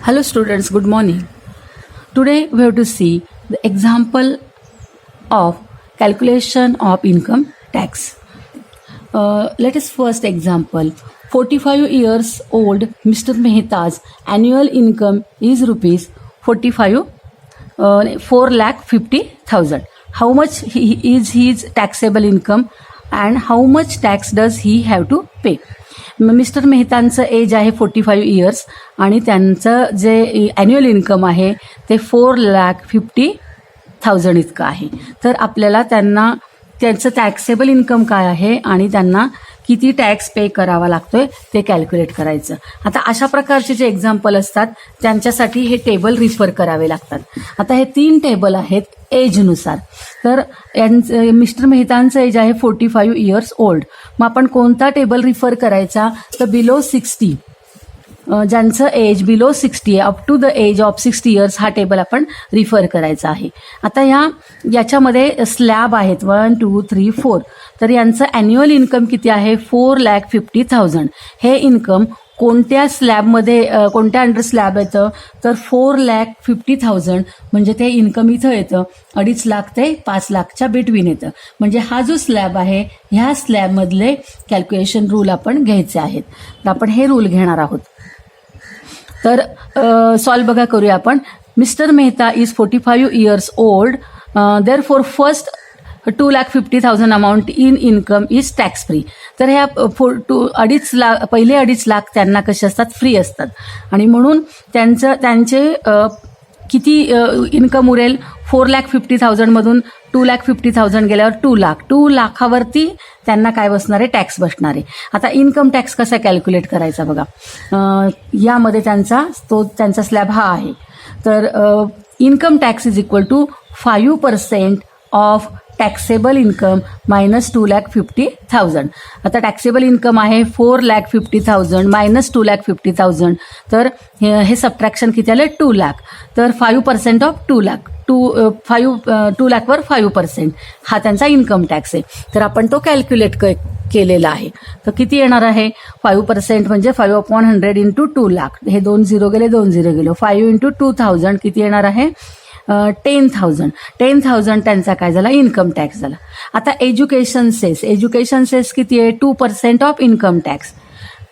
Hello students, good morning. Today we have to see the example of calculation of income tax. Let us first example. 45 years old Mr. Mehta's annual income is rupees 4,50,000. How much is his taxable income and how much tax does he have to pay? Mister मेहतांचं age आहे 45 years आणि त्यांचं जे annual income आहे ते 4,50,000 इतकं आहे. तर आपल्याला त्यांना त्यांचं टॅक्सेबल इन्कम काय आहे आणि त्यांना किती टॅक्स पे करावा लागतोय ते कॅल्क्युलेट करायचं. आता अशा प्रकारचे जे एक्झाम्पल असतात त्यांच्यासाठी हे टेबल रिफर करावे लागतात. आता हे 3 टेबल आहेत एजनुसार. तर मिस्टर मेहतांचं एज आहे 45 इयर्स ओल्ड. मग आपण कोणता टेबल रिफर करायचा तर बिलो 60, ज्यांचं एज बिलो 60 आहे up to the age of 60 years हा टेबल आपण रिफर करायचा आहे. आता याच्यामध्ये स्लॅब आहेत 1, 2, 3, 4. तर यांचं ॲन्युअल इन्कम किती आहे 4,50,000. हे इन्कम कोणत्या स्लॅबमध्ये कोणत्या अंडर स्लॅब येतं तर 4,50,000 म्हणजे ते इन्कम इथं येतं 2.5 लाख ते 5 लाखच्या बिटवीन येतं. म्हणजे हा जो स्लॅब आहे ह्या स्लॅबमधले कॅल्क्युलेशन रूल आपण घ्यायचे आहेत. तर आपण हे रूल घेणार आहोत. तर सॉल्व बघा करूया आपण. Mister Mehta is 45 years old, therefore first 2,50,000 amount in income is tax free. तर ह्या 2.5 लाख पहिले 2.5 लाख त्यांना कसे असतात फ्री असतात आणि म्हणून त्यांचे किती इन्कम उरेल 4,50,000 मधून 2,50,000 गेल्यावर 2 लाखावरती त्यांना काय बसणार आहे टॅक्स बसणार आहे. आता इन्कम टॅक्स कसा कॅल्क्युलेट करायचा बघा. यामध्ये त्यांचा स्लॅब हा आहे. तर income tax is equal to 5% of taxable income minus 2,50,000. आता टॅक्सेबल इन्कम आहे 4,50,000 मायनस 2,50,000. तर हे सबट्रॅक्शन किती आलं 2 लाख. तर 5% ऑफ 2 लाख 2 लाखवर 5% हा त्यांचा इन्कम टॅक्स आहे. तर आपण तो कॅल्क्युलेट केलेला आहे. तर किती येणार आहे 5% म्हणजे 5/100 इंटू 2 लाख. हे 2 झिरो गेले 2 झिरो गेलो. 5 इंटू 2,000 किती येणार आहे 10,000 त्यांचा काय झाला इन्कम टॅक्स झाला. आता एज्युकेशन सेस किती आहे 2% of income tax.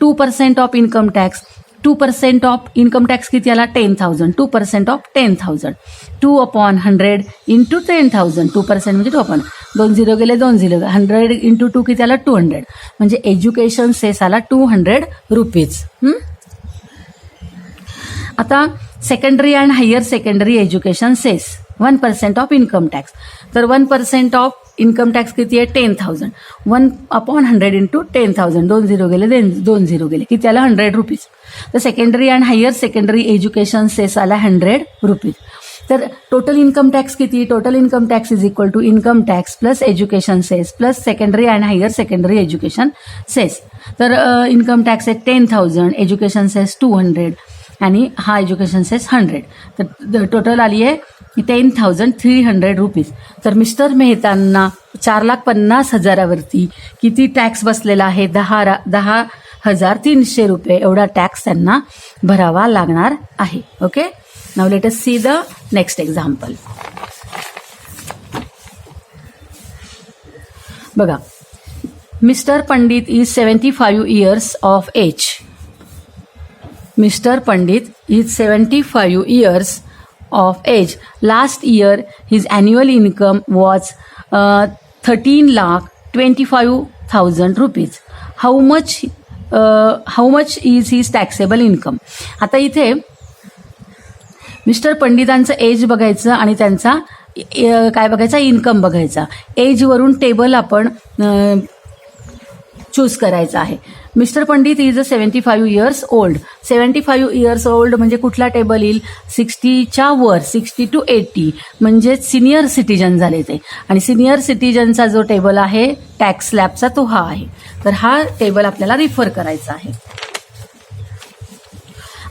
2% of income tax 2% of income tax किती आला 10,000. 2% ऑफ 10,000 2/100 इंटू 10,000. 2% म्हणजे 2 झिरो गेले 2 झिरो 100 इंटू 2 किती आला 200. म्हणजे एज्युकेशन सेस आला 200 रुपीज. आता secondary and higher secondary education cess 1% of income tax. तर 1% ऑफ इन्कम टॅक्स किती आहे 10,000. 1/100 इंटू 10,000. 2 झिरो गेले 2 झिरो गेले किती आला 100 रुपीज. तर secondary and higher secondary education cess आला 100 रुपीज. तर टोटल इन्कम टॅक्स किती total income tax is equal to income tax plus education cess plus secondary and higher secondary education cess. तर income tax आहे 10,000, education cess 200 आणि हा education cess 100. तर total आली आहे 10,300 रुपीज. तर मिस्टर मेहतांना 4,50,000 किती टॅक्स बसलेला आहे 10,300 रुपये एवढा टॅक्स त्यांना भरावा लागणार आहे. Okay, now let us see the next example. बघा, mister Pandit is 75 years of age. Mr. Pandit is 75 years of age. Last year, his annual income was 13,25,000 rupees. How much is his taxable income? आता इथे mister पंडितांचं age बघायचं आणि त्यांचा काय बघायचा income बघायचा. एजवरून table आपण चूज करायचा आहे. Mister Pandit is 75 years old. 75 years old म्हणजे कुठला टेबल येईल 60च्या वर 60 to 80 म्हणजे सिनियर सिटीजन झाले ते. आणि सिनियर सिटीजनचा जो टेबल आहे टॅक्स स्लॅबचा तो हा आहे. तर हा टेबल आपल्याला रिफर करायचा आहे.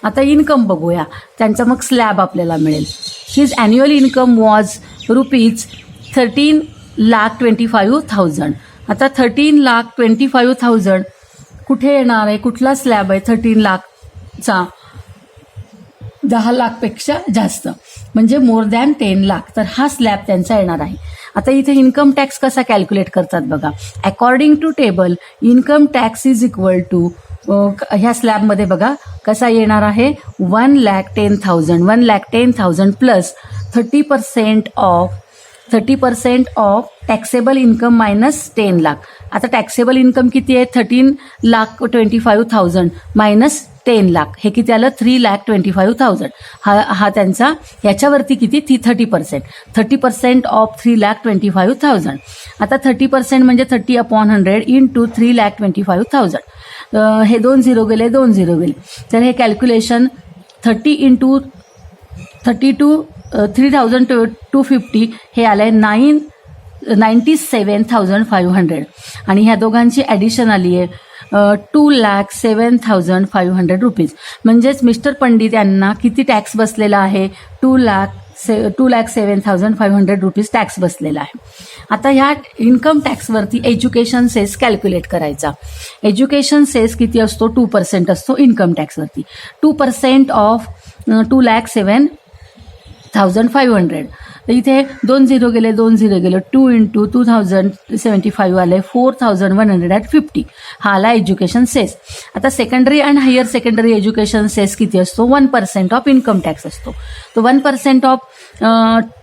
आता इन्कम बघूया त्यांचा मग स्लॅब आपल्याला मिळेल. His annual income was rupees 13,25,000. आता 13,25,000 कुठे येणार आहे कुठला स्लॅब आहे 13 लाखचा 10 लाखपेक्षा जास्त, म्हणजे मोर दॅन 10 लाख, तर हा स्लॅब त्यांचा येणार आहे. आता इथे इन्कम टॅक्स कसा कॅल्क्युलेट करतात बघा. According to table income tax is equal to, ह्या स्लॅबमध्ये बघा कसा येणार आहे, 1,10,000 1,10,000 plus 30% of taxable income minus 10 lakh. आता टॅक्सेबल इन्कम किती आहे, 13,25,000 मायनस 10 लाख, हे किती आलं, 3,25,000. हा त्यांचा ह्याच्यावरती किती, 30% ऑफ 3,25,000. आता 30% म्हणजे 30/100 इंटू 3,25,000. हे 2 झिरो गेले, 2 झिरो गेले, तर हे कॅल्क्युलेशन 30 इंटू 3,250 हे आलंय 97,500. आणि ह्या दोघांची ॲडिशन आली आहे 2,07,500 रुपीज. म्हणजेच मिस्टर पंडित यांना किती टॅक्स बसलेला आहे, 2,07,500 रुपीज टॅक्स बसलेला आहे. आता ह्या इन्कम टॅक्सवरती एज्युकेशन सेस कॅल्क्युलेट करायचा. एज्युकेशन सेस किती असतो, 2% असतो इन्कम टॅक्सवरती. 2% ऑफ 2,07,500. तर इथे 2 झिरो गेले, 2 झिरो गेले, 2 इंटू 2,075 आले 4,150. हा आला एज्युकेशन सेस. आता secondary and higher secondary education cess किती असतो, 1% ऑफ इन्कम टॅक्स असतो. तो 1% ऑफ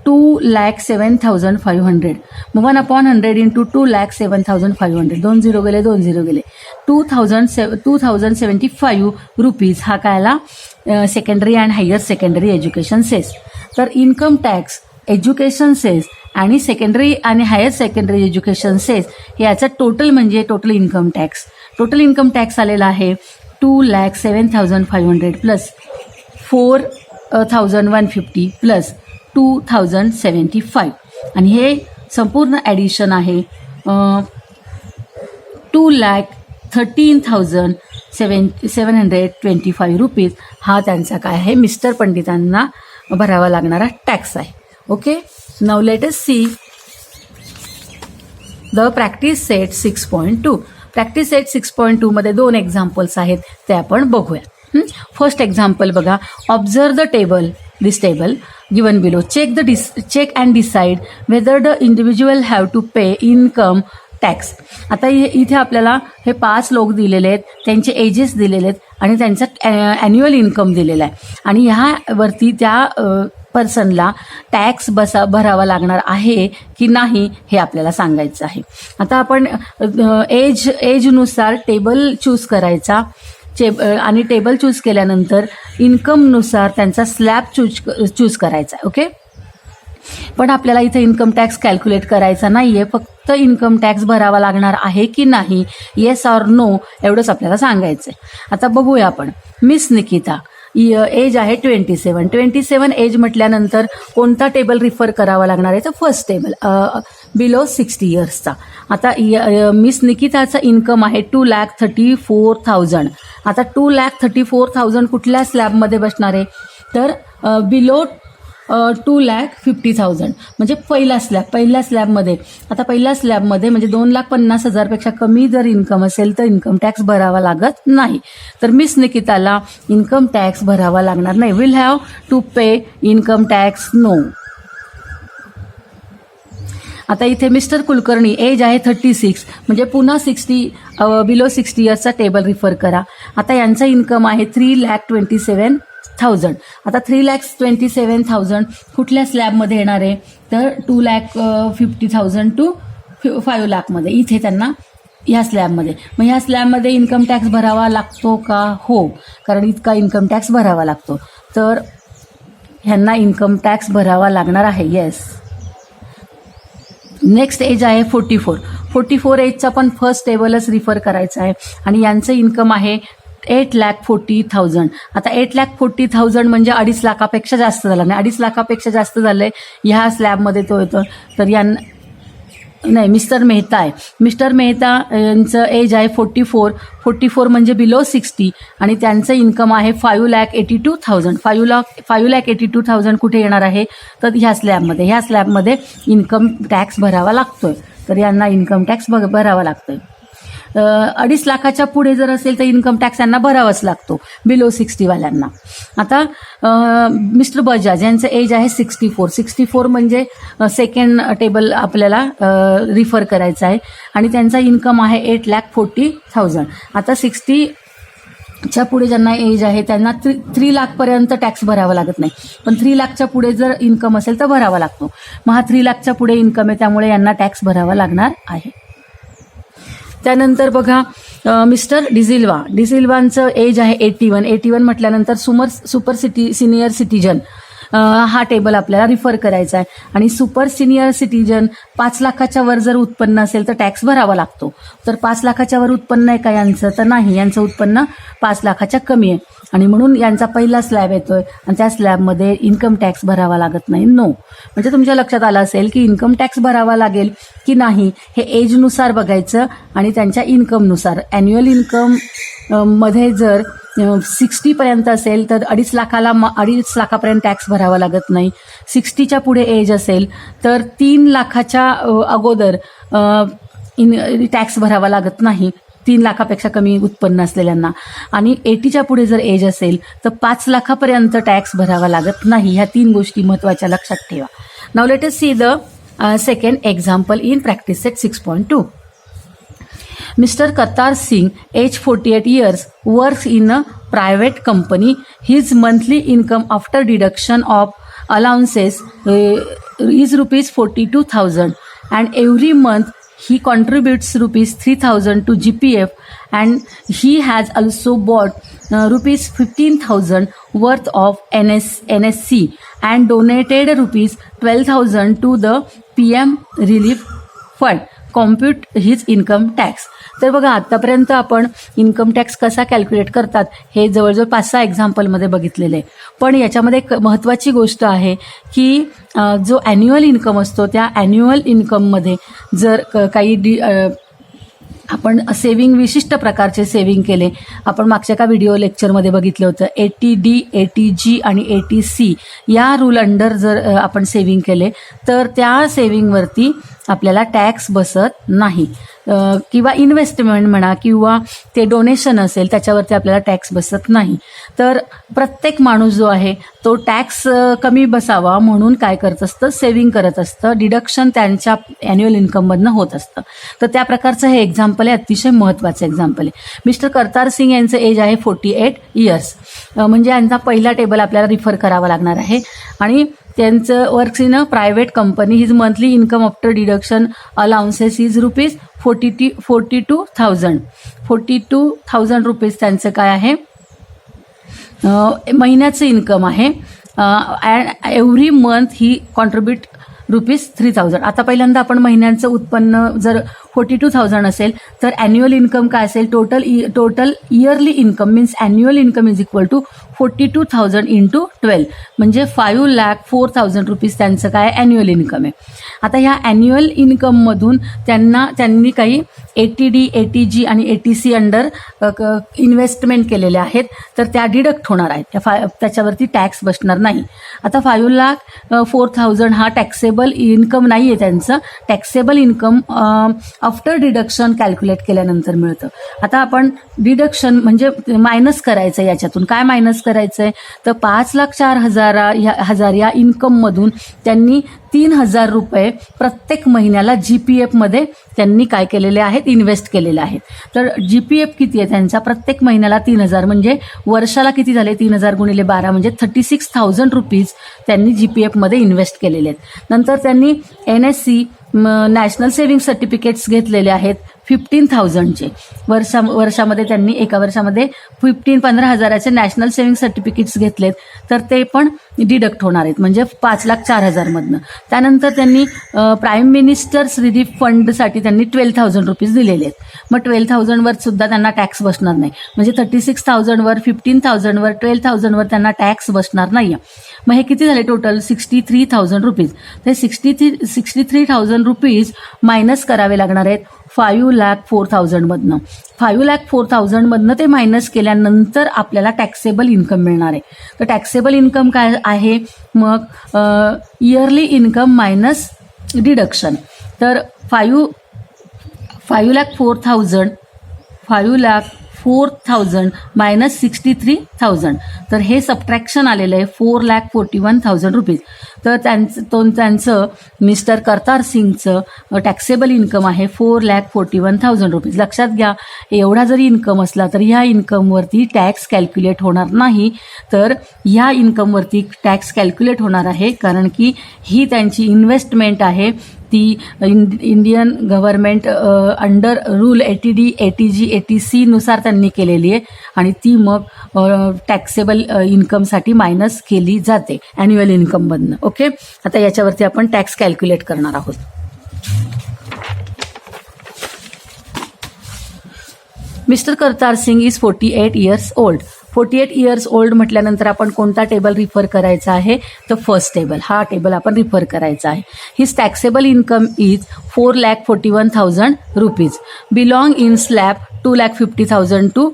2,07,500. मग 1/100 इंटू 2,07,500. 2 झिरो गेले, 2 झिरो गेले, 2,075 रुपीज. हा काय आला secondary and higher secondary education cess. तर इन्कम टॅक्स, एज्युकेशन सेस आणि सेकंडरी आणि हायर सेकंडरी एज्युकेशन सेस हे याचं टोटल म्हणजे total income tax. Total income tax आलेला आहे 2,07,500 प्लस 4,150 प्लस 2,075. आणि हे संपूर्ण ॲडिशन आहे 2,13,725 रुपीज. हा त्यांचा काय आहे, मिस्टर पंडितांना भरावा लागणारा टॅक्स आहे. Okay, now let us see the practice set 6.2. Practice set 6.2 मध्ये 2 एक्झाम्पल्स आहेत, ते आपण बघूया. फर्स्ट एक्झाम्पल बघा, observe the table, this table given below. Check and decide whether the individual have to pay income tax. आता इथे आपल्याला हे 5 लोक दिलेले आहेत, त्यांचे एजेस दिलेले आहेत आणि त्यांचा ॲन्युअल इन्कम दिलेला आहे. आणि ह्यावरती त्या पर्सनला टॅक्स भरावा लागणार आहे की नाही हे आपल्याला सांगायचं आहे. आता आपण एजनुसार टेबल चूज करायचा आणि टेबल चूज केल्यानंतर इन्कमनुसार त्यांचा स्लॅब चूज करायचा. ओके, पण आपल्याला इथे इन्कम टॅक्स कॅल्क्युलेट करायचा नाहीये, फक्त इन्कम टॅक्स भरावा लागणार आहे की नाही, येस ऑर नो एवढंच आपल्याला सांगायचंय. आता बघूया आपण. मिस निकिता, एज आहे 27 एज म्हटल्यानंतर कोणता टेबल रिफर करावा लागणार आहे, तर फर्स्ट टेबल बिलो 60 इयर्सचा. आता मिस निकिताचा इन्कम आहे 2,34,000. आता 2,34,000 कुठल्या स्लॅबमध्ये बसणार आहे, तर बिलो 2,50,000 म्हणजे पहिल्या स्लॅबमध्ये. आता पहिल्या स्लॅबमध्ये म्हणजे 2,50,000 पेक्षा कमी जर इन्कम असेल तर इन्कम टॅक्स भरावा लागत नाही. तर मिस निकिताला इन्कम टॅक्स भरावा लागणार नाही. Will have to pay income tax, no. आता इथे मिस्टर कुलकर्णी, एज आहे 36 म्हणजे पुन्हा बिलो 60 इयर्सचा टेबल रिफर करा. आता यांचा इन्कम आहे 3,27,000. आता 3,27,000 कुठल्या स्लॅबमध्ये येणार आहे, तर 2,50,000 टू 5 लाखमध्ये. इथे त्यांना ह्या स्लॅबमध्ये, मग ह्या स्लॅबमध्ये इन्कम टॅक्स भरावा लागतो का, हो, कारण इतका इन्कम टॅक्स भरावा लागतो. तर ह्यांना इन्कम टॅक्स भरावा लागणार आहे, येस. नेक्स्ट एज आहे 44 एजचा पण फर्स्ट टेबलच रिफर करायचा आहे आणि यांचं इन्कम आहे 8,40,000. आता 8,40,000 म्हणजे 2.5 लाखापेक्षा जास्त झाला नाही, 2.5 लाखापेक्षा जास्त झालंय ह्या स्लॅबमध्ये तो येतो. तर यांना नाही, मिस्टर मेहता आहे. मिस्टर मेहता यांचं एज आहे 44 म्हणजे बिलो 60 आणि त्यांचं इन्कम आहे 5,82,000. 5,82,000 कुठे येणार आहे, तर ह्या स्लॅबमध्ये इन्कम टॅक्स भरावा लागतोय. तर यांना इन्कम टॅक्स भरावा लागतोय. 2.5 लाखाच्या पुढे जर असेल तर इन्कम टॅक्स यांना भरावाच लागतो बिलो 60 वाल्यांना. आता मिस्टर बजाज यांचं एज आहे 64 म्हणजे सेकंड टेबल आपल्याला रिफर करायचं आहे आणि त्यांचा इन्कम आहे 8,40,000. आता 60च्या पुढे ज्यांना एज आहे त्यांना 3 लाखपर्यंत टॅक्स भरावा लागत नाही, पण 3 लाखच्या पुढे जर इन्कम असेल तर भरावा लागतो. मग हा 3 लाखच्या पुढे इन्कम आहे त्यामुळे यांना टॅक्स भरावा लागणार आहे. त्यानंतर बघा मिस्टर डिसिल्वांचं एज आहे 81 म्हटल्यानंतर सुपर सिनियर सिटीजन हा टेबल आपल्याला रिफर करायचा आहे आणि सुपर सिनियर सिटीजन 5 लाखाच्या वर जर उत्पन्न असेल तर टॅक्स भरावा लागतो. तर 5 लाखाच्या वर उत्पन्न आहे का यांचं? तर नाही, यांचं उत्पन्न 5 लाखाच्या कमी आहे आणि म्हणून यांचा पहिला स्लॅब येतोय आणि त्या स्लॅबमध्ये इन्कम टॅक्स भरावा लागत नाही. नो, म्हणजे तुमच्या लक्षात आलं असेल की इन्कम टॅक्स भरावा लागेल की नाही हे एजनुसार बघायचं आणि त्यांच्या इन्कमनुसार. ॲन्युअल इन्कम मध्ये जर 60पर्यंत असेल तर 2.5 लाखापर्यंत टॅक्स भरावा लागत नाही. 60च्या पुढे एज असेल तर 3 लाखाच्या अगोदर टॅक्स भरावा लागत नाही 3 लाखापेक्षा कमी उत्पन्न असलेल्यांना. आणि 80च्या पुढे जर एज असेल तर 5 लाखापर्यंत टॅक्स भरावा लागत नाही. ह्या 3 गोष्टी महत्त्वाच्या लक्षात ठेवा. Now let us see the second example in practice set 6.2. Mr. Kartar Singh, age 48 years, works in a private company. His monthly income after deduction of allowances is rupees 42,000 and every month he contributes rupees 3,000 to GPF and he has also bought rupees 15,000 worth of NSC and donated rupees 12,000 to the PM Relief Fund. Compute his income tax. तर बघा आतापर्यंत आपण income tax कसा calculate करतात हे जवळजवळ 5-6 एक्झाम्पलमध्ये बघितलेलं आहे. पण याच्यामध्ये एक महत्त्वाची गोष्ट आहे की जो ॲन्युअल इन्कम असतो त्या ॲन्युअल इन्कममध्ये जर काही आपण सेव्हिंग विशिष्ट प्रकारचे सेव्हिंग केले, आपण मागच्या का व्हिडिओ लेक्चरमध्ये बघितलं होतं 80D 80G आणि 80C या रूल अंडर जर आपण सेव्हिंग केले तर त्या सेव्हिंगवरती आपल्याला टॅक्स बसत नाही. किंवा इन्व्हेस्टमेंट म्हणा किंवा ते डोनेशन असेल त्याच्यावरती आपल्याला टॅक्स बसत नाही. तर प्रत्येक माणूस जो आहे तो टॅक्स कमी बसावा म्हणून काय करत असतं, सेव्हिंग करत असतं, डिडक्शन त्यांच्या ॲन्युअल इन्कममधनं होत असतं. तर त्या प्रकारचं हे एक्झाम्पल आहे, अतिशय महत्त्वाचं एक्झाम्पल आहे. मिस्टर करतार सिंग यांचं एज आहे 48 इयर्स, म्हणजे यांचा पहिला टेबल आपल्याला रिफर करावा लागणार आहे आणि त्यांचं works in a private company. His monthly income after deduction allowances is rupees 42,000 rupees त्यांचं काय आहे, महिन्याचं इन्कम आहे. And every month he contribute rupees 3,000. आता पहिल्यांदा आपण महिन्यांचं उत्पन्न जर 42,000 असेल तर ॲन्युअल इन्कम काय असेल, total yearly income means annual income is equal to 42,000 into 12 म्हणजे 5,04,000 रुपीज त्यांचं काय ॲन्युअल इन्कम आहे. आता ह्या ॲन्युअल इन्कममधून त्यांनी काही 80D 80G आणि 80C अंडर इन्व्हेस्टमेंट केलेल्या आहेत तर त्या डिडक्ट होणार आहेत, त्याच्यावरती टॅक्स बसणार नाही. आता 5,04,000 हा टॅक्सेबल इन्कम नाही आहे त्यांचं, taxable income after deduction calculate केल्यानंतर मिळतं. आता आपण डिडक्शन म्हणजे मायनस करायचं आहे, याच्यातून काय मायनस करायचं आहे तर 5,04,000 या इन्कममधून त्यांनी 3,000 रुपये प्रत्येक महिन्याला GPF मध्ये त्यांनी काय केलेले आहेत, इन्व्हेस्ट केलेले आहेत. तर GPF किती आहे त्यांचा, प्रत्येक महिन्याला 3,000 म्हणजे वर्षाला किती झाले, 3,000 गुणिले 12 म्हणजे 36,000 रुपीज त्यांनी GPF मध्ये इन्व्हेस्ट केलेले आहेत. नंतर त्यांनी NSC नॅशनल सेव्हिंग सर्टिफिकेट्स घेतलेले आहेत 15,000चे. वर्षामध्ये त्यांनी एका वर्षामध्ये 15,000 नॅशनल सेव्हिंग सर्टिफिकेट्स घेतलेत तर ते पण डिडक्ट होणार आहेत म्हणजे 5,04,000 मधनं. त्यानंतर त्यांनी प्राईम मिनिस्टर्स रिलीफ फंडसाठी त्यांनी 12,000 रुपीज दिलेले आहेत. मग 12,000 वर सुद्धा त्यांना टॅक्स बसणार नाही म्हणजे 36,000 वर 15,000 वर 12,000 वर त्यांना टॅक्स बसणार नाही. मग हे किती झाले टोटल 63,000 रुपीज. तर 63,000 रुपीज मायनस करावे लागणार आहेत 5,04,000 मधनं. 5,04,000 मधनं ते मायनस केल्यानंतर आपल्याला टॅक्सेबल इन्कम मिळणार आहे. तर टॅक्सेबल इन्कम काय आहे मग इयरली इन्कम मायनस डिडक्शन. तर 5,04,000 5,04,000 मायनस 63,000. तर हे सबट्रॅक्शन आलेलं आहे 4,41,000 रुपीज. तर त्यांचं मिस्टर करतार सिंगचं टॅक्सेबल इन्कम आहे 4,41,000 रुपीज. लक्षात घ्या, एवढा जरी इन्कम असला तर ह्या इन्कमवरती टॅक्स कॅल्क्युलेट होणार नाही. तर ह्या इन्कमवरती टॅक्स कॅल्क्युलेट होणार आहे, कारण की ही त्यांची इन्व्हेस्टमेंट आहे. ती Indian government under rule ATD, ATG, ATC नुसार त्यांनी केलेली आहे आणि ती मग टॅक्सेबल इन्कमसाठी मायनस केली जाते ॲन्युअल इन्कममधनं. ओके, आता याच्यावरती आपण टॅक्स कॅल्क्युलेट करणार आहोत. Mister Kartar Singh is 48 years old. 48 years old म्हटल्यानंतर आपण कोणता टेबल रिफर करायचा आहे, तर फर्स्ट टेबल, हा टेबल आपण रिफर करायचा आहे. His taxable income is 4,41,000 rupees. Belong in slab 2,50,000 to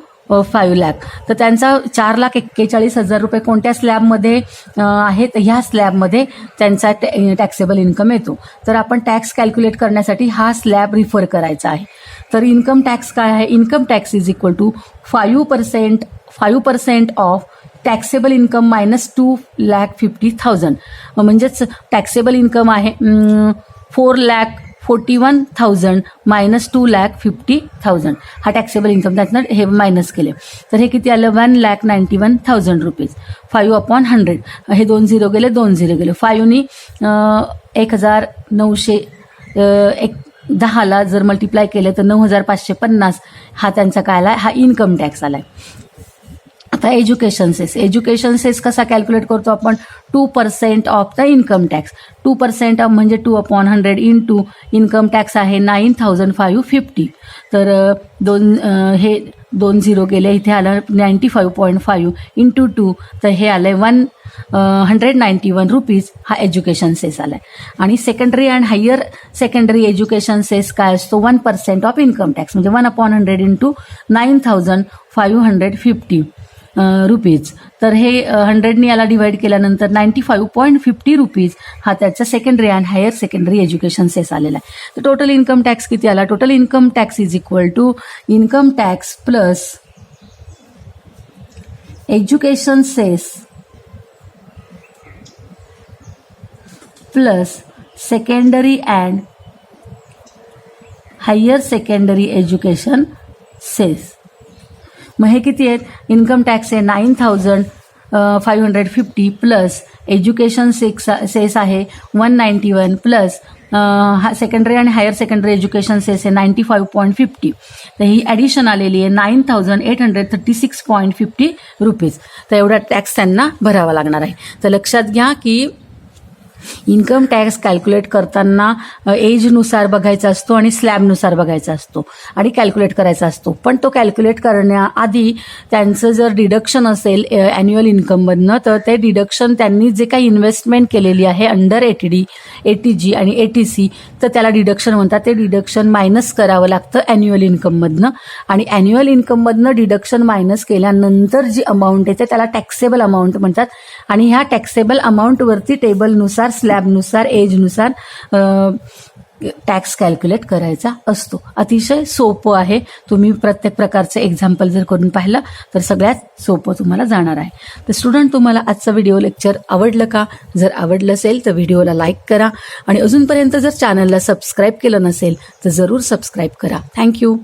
5 lakh. तर त्यांचा 4,41,000 रुपये कोणत्या स्लॅबमध्ये आहेत, ह्या स्लॅबमध्ये त्यांचा टॅक्सेबल इन्कम येतो. तर आपण टॅक्स कॅल्क्युलेट करण्यासाठी हा स्लॅब रिफर करायचा आहे. तर इन्कम टॅक्स काय आहे, income tax is equal to 5% of taxable income minus 2,50,000. म्हणजेच टॅक्सेबल इन्कम आहे 4,41,000 मायनस 2,50,000. हा टॅक्सेबल इन्कम, त्यातनं हे मायनस केले तर हे किती आलं 1,91,000 रुपीज. 5/100, हे 2 झिरो गेले, 2 झिरो गेले. 5नी 1,910ला जर मल्टिप्लाय केलं तर 9,550 हा त्यांचा काय आला, हा इन्कम टॅक्स आलाय. आता एज्युकेशन सेस कसा कॅल्क्युलेट करतो आपण, 2% of the income tax. 2% of म्हणजे 2/100 इंटू इन्कम टॅक्स आहे 9,550. तर हे 2 झिरो गेले, इथे आलं 95.5 इंटू 2, तर हे आलंय 191 रुपीज. हा एज्युकेशन सेस आलाय. आणि secondary and higher secondary education cess काय असतो, 1% ऑफ इन्कम टॅक्स म्हणजे 1/100 इंटू 9,550 रुपीज. तर हे 100नी याला डिवाइड केल्यानंतर 95.50 रुपीज हा त्याचा secondary and higher secondary education cess आलेला आहे. तर टोटल इन्कम टॅक्स किती आला, total income tax is equal to income tax plus education cess plus secondary and higher secondary education cess. मग हे किती आहेत, इन्कम टॅक्स आहे 9,550 प्लस एज्युकेशन सेस आहे 191 प्लस सेकंडरी आणि हायर सेकंडरी एज्युकेशन सेस आहे 95.50. तर ही ॲडिशन आलेली आहे 9,836.50 रुपीज. तर एवढा टॅक्स त्यांना भरावा लागणार आहे. तर लक्षात घ्या की इन्कम टॅक्स कॅल्क्युलेट करताना एजनुसार बघायचा असतो आणि स्लॅबनुसार बघायचा असतो आणि कॅल्क्युलेट करायचा असतो. पण तो कॅल्क्युलेट करण्याआधी त्यांचं जर डिडक्शन असेल ॲन्युअल इन्कममधनं, तर ते डिडक्शन त्यांनी जे काही इन्व्हेस्टमेंट केलेली आहे अंडर ATD, ATG आणि ATC, तर त्याला डिडक्शन म्हणतात. ते डिडक्शन मायनस करावं लागतं ॲन्युअल इन्कममधनं आणि ॲन्युअल इन्कममधनं डिडक्शन मायनस केल्यानंतर जी अमाऊंट येते त्याला टॅक्सेबल अमाऊंट म्हणतात. आणि ह्या टॅक्सेबल अमाऊंटवरती टेबलनुसार, स्लॅबनुसार, एजनुसार टॅक्स कॅल्क्युलेट करायचा असतो. अतिशय सोपं आहे. तुम्ही प्रत्येक प्रकारचं एक्झाम्पल जर करून पाहिलं तर सगळ्यात सोपं तुम्हाला जाणार आहे. तर स्टुडंट, तुम्हाला आजचं व्हिडिओ लेक्चर आवडलं का? जर आवडलं असेल तर व्हिडिओला लाईक करा आणि अजूनपर्यंत जर चॅनलला सबस्क्राईब केलं नसेल तर जरूर सबस्क्राईब करा. थँक्यू.